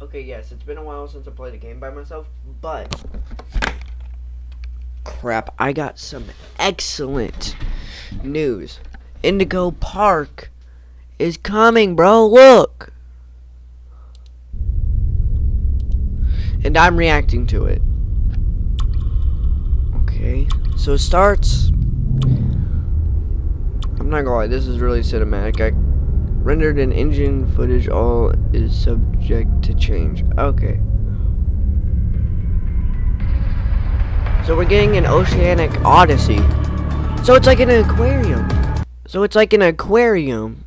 Okay, yes, it's been a while since I played a game by myself, but crap, I got some excellent news. Indigo Park is coming, bro. Look. And I'm reacting to it. Okay, so it starts. I'm not gonna lie, this is really cinematic. I rendered an engine footage, all is subject to change. Okay. So we're getting an oceanic odyssey. So it's like an aquarium.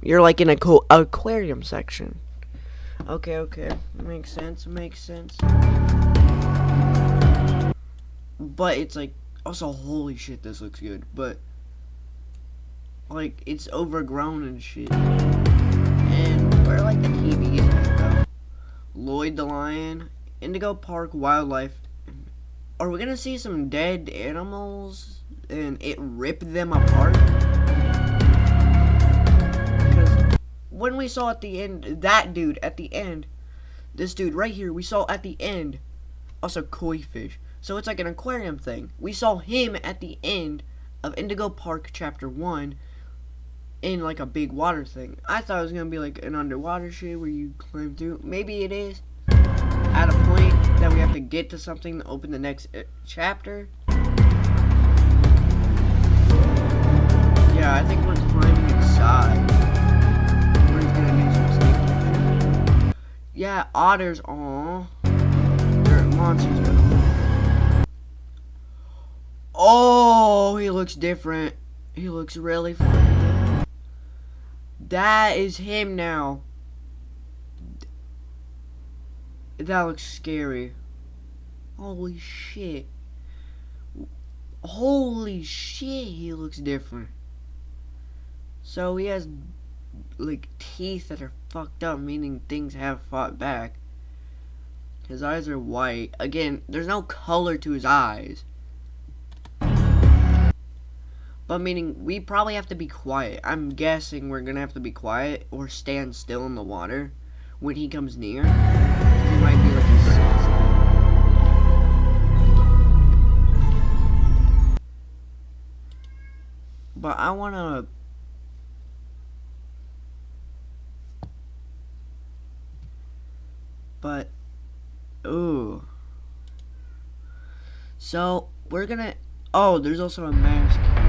You're like in a aquarium section. Okay. Makes sense. But it's like, also, holy shit, this looks good. But, like, it's overgrown and shit. And where, like, the TVs at, though? Lloyd the Lion, Indigo Park Wildlife. Are we gonna see some dead animals and it rip them apart? Because when we saw at the end, that dude at the end, this dude right here, we saw at the end, also koi fish. So it's like an aquarium thing. We saw him at the end of Indigo Park Chapter 1 in like a big water thing. I thought it was gonna be like an underwater shit where you climb through. Maybe it is. At a point that we have to get to something to open the next chapter. Yeah, I think we're climbing inside. We're just gonna do some snake picture. Yeah, otters, aw. They're monsters, but oh, he looks different. He looks really funny. That is him now. That looks scary. Holy shit. Holy shit, he looks different. So he has, like, teeth that are fucked up, meaning things have fought back. His eyes are white. Again, there's no color to his eyes. But meaning, we probably have to be quiet. I'm guessing we're gonna have to be quiet or stand still in the water when he comes near. He might be like a but I wanna ooh. So we're gonna there's also a mask here.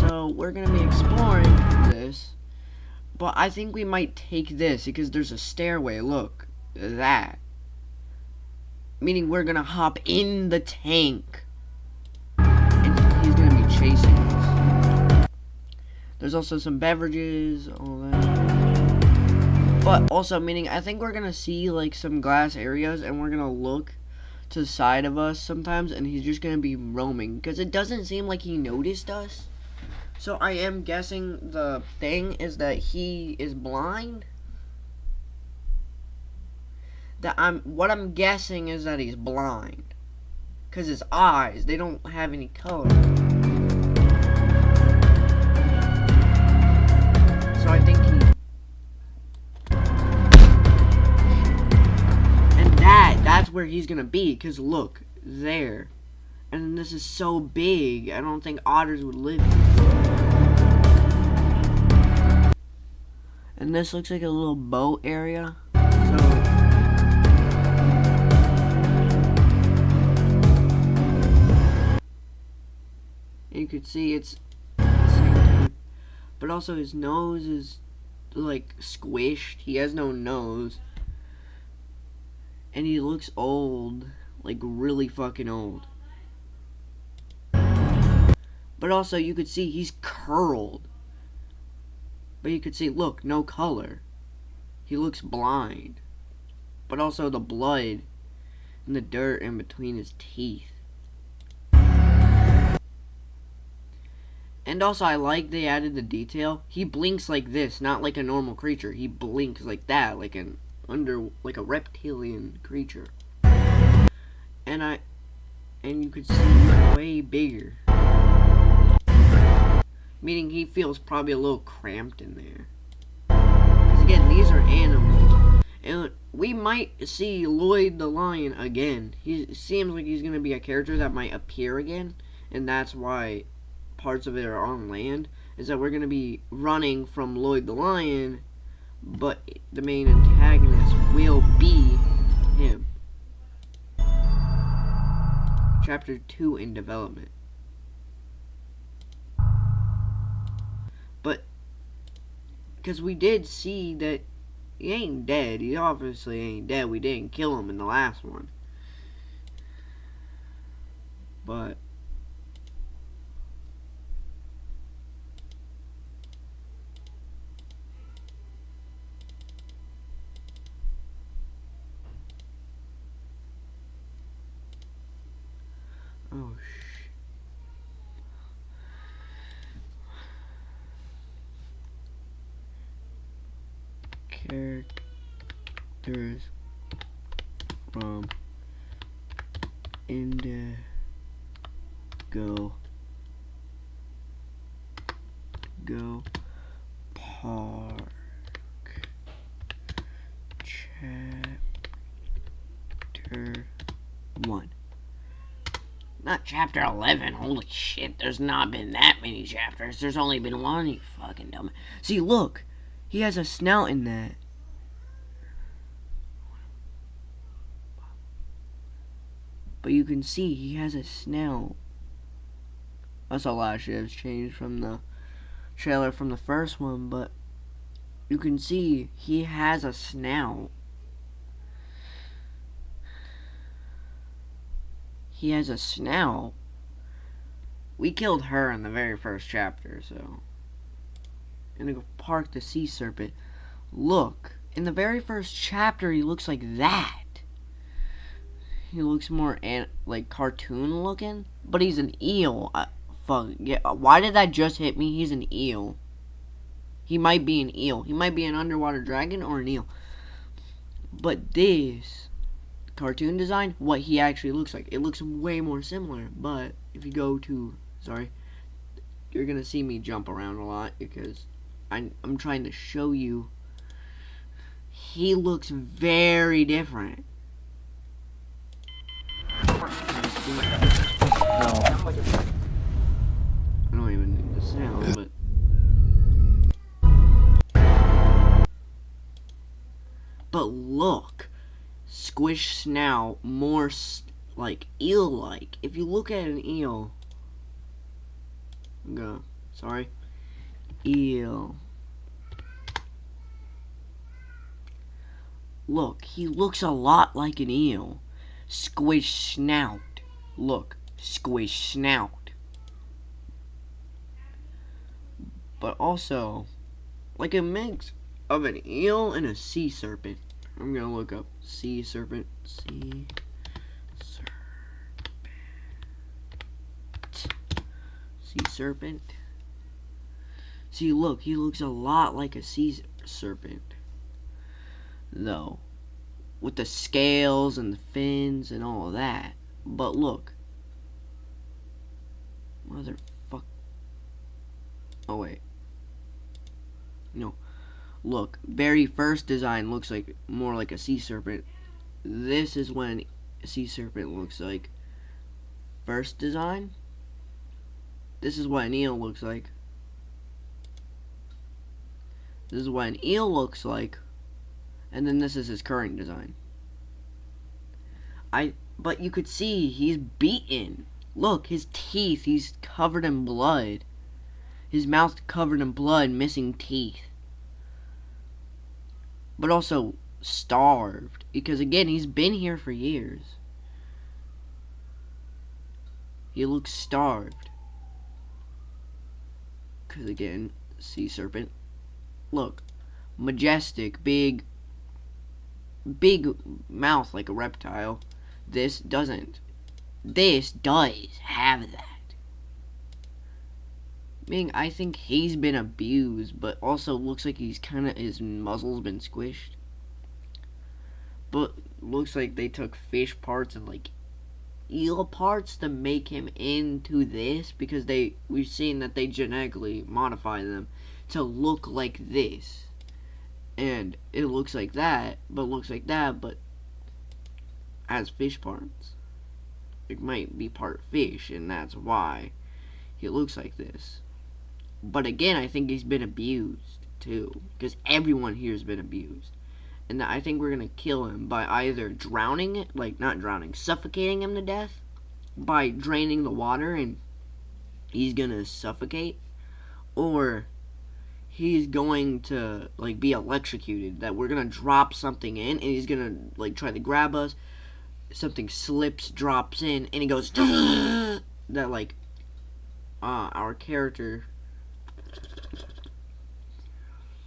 So we're gonna be exploring this. But I think we might take this because there's a stairway. Look, that. Meaning we're gonna hop in the tank. And he's gonna be chasing us. There's also some beverages, all that. But also, meaning I think we're gonna see like some glass areas and we're gonna look to the side of us sometimes and he's just gonna be roaming. Because it doesn't seem like he noticed us. So I am guessing the thing is that he is blind. What I'm guessing is that he's blind. Cause his eyes, they don't have any color. So I think and that's where he's gonna be, cause look, there. And this is so big, I don't think otters would live here. And this looks like a little boat area. So you could see it's the same time. But also his nose is like squished. He has no nose. And he looks old. Like really fucking old. But also you could see he's curled. But you could see, look, no color. He looks blind. But also the blood and the dirt in between his teeth. And also I like they added the detail. He blinks like this, not like a normal creature. He blinks like that, like a reptilian creature. And you could see he's way bigger. Meaning he feels probably a little cramped in there. Because again, these are animals. And might see Lloyd the Lion again. He seems like he's gonna be a character that might appear again, and that's why parts of it are on land. Is that we're gonna be running from Lloyd the Lion, but the main antagonist will be him. Chapter 2 in development. But because we did see that he ain't dead. He obviously ain't dead. We didn't kill him in the last one. But oh characters from INDIGO Park Chapter 1. Not chapter 11. Holy shit, there's not been that many chapters. There's only been one, you fucking dumb. See, look. He has a snout in that. But you can see he has a snout. That's a lot of shit has changed from the trailer from the first one, but you can see he has a snout. He has a snout. We killed her in the very first chapter, so. INDIGO Park the sea serpent. Look, in the very first chapter, he looks like that. He looks more like cartoon looking, but he's an eel. Fuck yeah! Why did that just hit me? He's an eel. He might be an eel. He might be an underwater dragon or an eel. But this cartoon design, what he actually looks like, it looks way more similar. But if you go to, sorry, you're gonna see me jump around a lot because I'm trying to show you. He looks very different. No. I don't even need the sound, but look, squish snout, more like eel-like. If you look at an eel, eel. Look, he looks a lot like an eel. Squish snout. Look, squish snout. But also, like a mix of an eel and a sea serpent. I'm gonna look up sea serpent. Sea serpent. Sea serpent. See, look, he looks a lot like a sea serpent. Though, with the scales and the fins and all of that. But look. Motherfuck. Oh, wait. No. Look, very first design looks like more like a sea serpent. This is when a sea serpent looks like. First design. This is what an eel looks like. This is what an eel looks like. And then this is his current design. But you could see he's beaten. Look, his teeth, he's covered in blood. His mouth covered in blood, missing teeth. But also starved. Because again, he's been here for years. He looks starved. Because again, sea serpent. Look, majestic, big mouth like a reptile. This doesn't. This does have that. Meaning, I think he's been abused, but also looks like he's kind of, his muzzle's been squished. But looks like they took fish parts and like eel parts to make him into this, because we've seen that they genetically modify them to look like this. and it looks like that, but has fish parts. It might be part fish, and that's why he looks like this. But again, I think he's been abused too, because everyone here has been abused. And I think we're gonna kill him by either drowning, like not drowning, suffocating him to death by draining the water and he's gonna suffocate, or he's going to like be electrocuted. That we're gonna drop something in and he's gonna like try to grab us. Something slips, drops in, and he goes that like our character.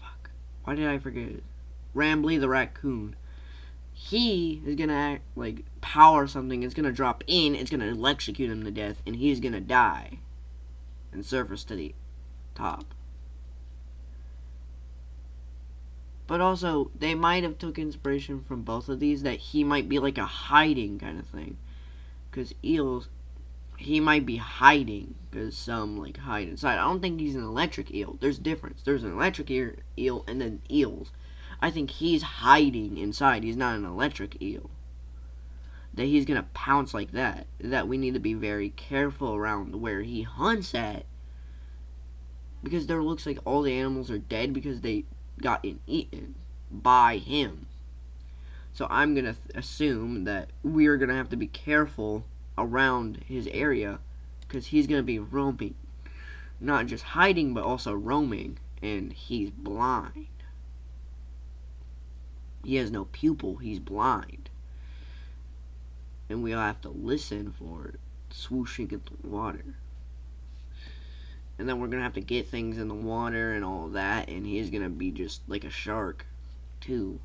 Fuck. Why did I forget it? Rambly the raccoon. He is gonna act like power something. It's gonna drop in. It's gonna electrocute him to death, and he's gonna die and surface to the top. But also, they might have took inspiration from both of these. That he might be like a hiding kind of thing, because eels, he might be hiding because some like hide inside. I don't think he's an electric eel. There's difference. There's an electric eel and then eels. I think he's hiding inside. He's not an electric eel. That he's gonna pounce like that. That we need to be very careful around where he hunts at. Because there looks like all the animals are dead because they got eaten by him. So I'm gonna assume that we're gonna have to be careful around his area. Because he's gonna be roaming. Not just hiding, but also roaming. And he's blind. He has no pupil, he's blind. And we'll have to listen for it swooshing into the water. And then we're going to have to get things in the water and all that, and he's going to be just like a shark, too.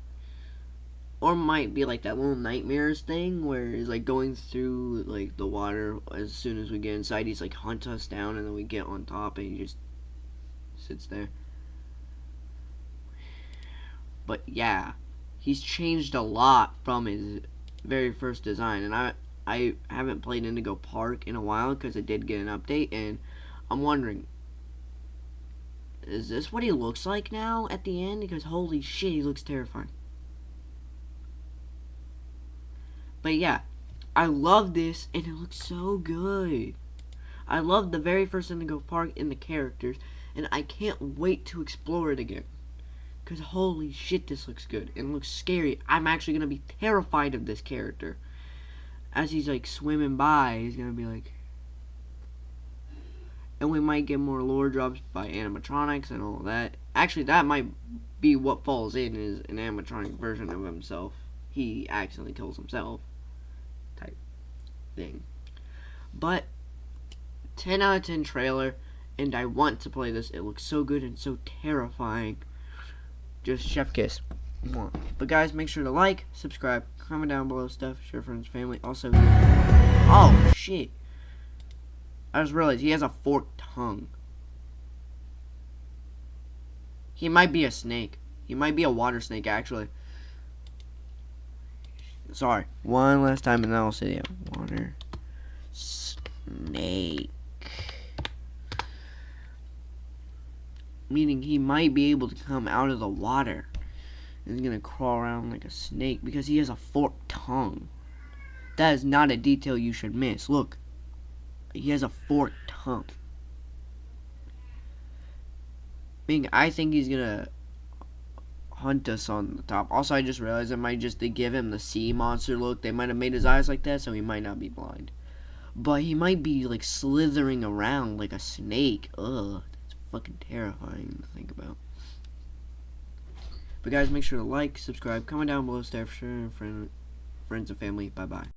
Or might be like that little nightmares thing, where he's like going through like the water. As soon as we get inside, he's like hunt us down, and then we get on top, and he just sits there. But yeah. He's changed a lot from his very first design, and I haven't played Indigo Park in a while because it did get an update, and I'm wondering, is this what he looks like now at the end? Because holy shit, he looks terrifying. But yeah, I love this, and it looks so good. I love the very first Indigo Park and the characters, and I can't wait to explore it again. Because holy shit, this looks good. And looks scary. I'm actually going to be terrified of this character. As he's like swimming by, he's going to be like... And we might get more lore drops by animatronics and all that. Actually, that might be what falls in, is an animatronic version of himself. He accidentally kills himself. Type thing. But, 10 out of 10 trailer. And I want to play this. It looks so good and so terrifying. Just chef kiss. But guys, make sure to like, subscribe, comment down below stuff, share friends, family. Also, oh shit! I just realized he has a forked tongue. He might be a snake. He might be a water snake, actually. Sorry. One last time, and then I'll say it. Water snake. Meaning he might be able to come out of the water. He's gonna crawl around like a snake because he has a forked tongue. That is not a detail you should miss. Look. He has a forked tongue. Meaning I think he's gonna hunt us on the top. Also, I just realized it might just to give him the sea monster look. They might have made his eyes like that, so he might not be blind. But he might be like slithering around like a snake. Ugh. Fucking terrifying to think about. But guys, make sure to like, subscribe, comment down below, stay for sure, friends and family. Bye bye.